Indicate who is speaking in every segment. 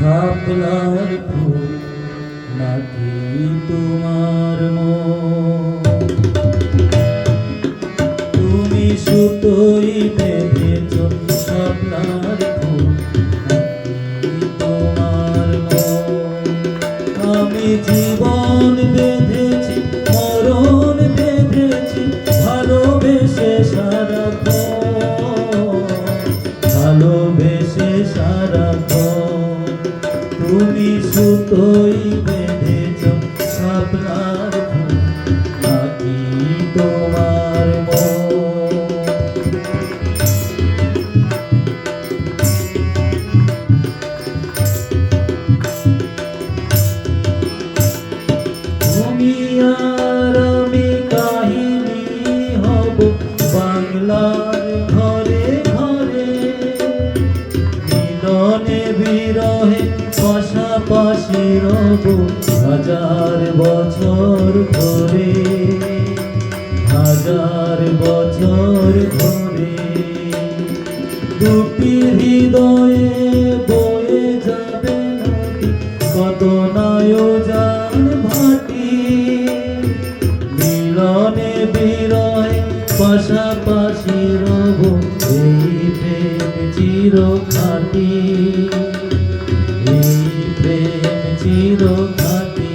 Speaker 1: শাপলার ফুল নাকি তোমার মন? তুমি সুতোই বেঁধেছ শাপলার ফুল নাকি তোমার মন? আমি জীবন বেঁধেছি, মরণ বেঁধেছি, ভালোবেসে সারাক্ষণ, ভালোবেসে সারাক্ষণ। তুমি সুতোই বেঁধেছ শাপলার ফুল নাকি তোমার মন? তুমি আর আমি কাহিনী হব বাংলার ঘরে ঘরে, মিলনে বিরহে পাশাপাশি রব হাজার বছর ধরে, হাজার বছর ধরে। দুটি হৃদয়ে বয়ে যাবে নদী, কত নায়োজন ভাটি, মিলনে বিরহে পাশাপাশি রব এই প্রেম চির খাটি, এই প্রেম চির খাটি।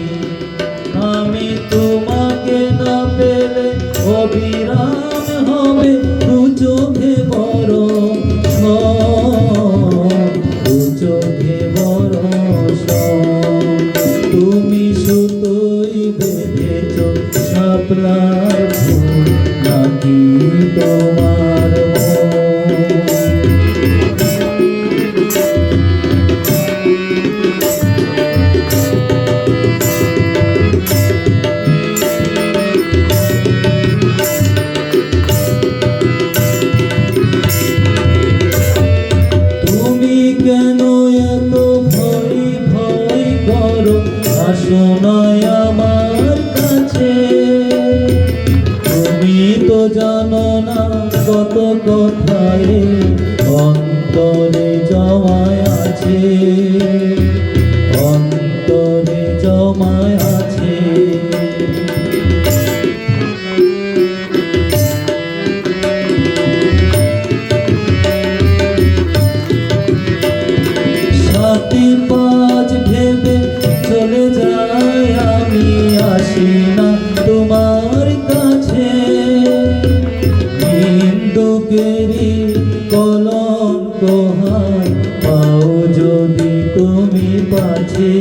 Speaker 1: আমি তোমাকে না পেলে অবিরাম হবে দু চোখে বরষণ, দু চোখে বরষণ। তুমি সুতোই বেঁধেছ শাপলার ফুল নাকি তোমার মন? তুমি কেন এত ভয় ভয় করো, আসো নয় আমার কাছে। তুমি তো জানো না কত কথায় অন্তরে জমায় আছে, অন্তরে জমায় আছে। সাথে পাঁচ ভেবে চলে যাই আমি, আসি না তোমার কাছে। নিন্দুকেরই কলঙ্ক হাত পাও যদি তুমি পাছে,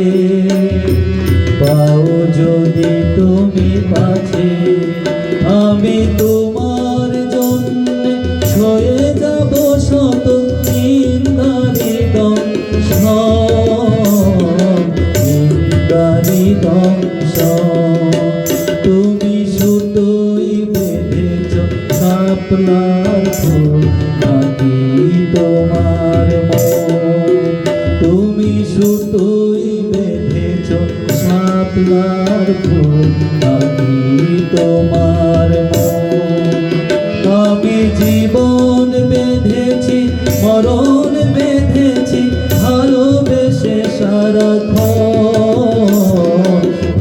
Speaker 1: পাও যদি তুমি পাছে। আমি তোমার জন্য ছয়ে যাব শত নিন্দারি দংশন, নিন্দারি দংশন। তুমি সুতোই বেঁধেছ শাপলার ফুল নাকি তোমার মন? তুমি সুতোই বেঁধেছ শাপলার ফুল নাকি তোমার মন? আমি জীবন বেঁধেছি, মরণ বেঁধেছি, ভালোবেসে সারাক্ষণ,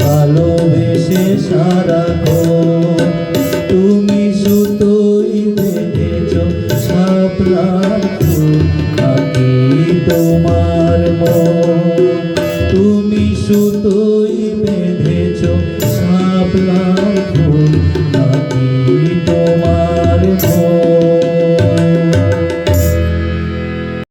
Speaker 1: ভালোবেসে সারাক্ষণ। তুমি সুতোই বেঁধেছ শাপলার ফুল নাকি তোমার মন? তুমি সুতোই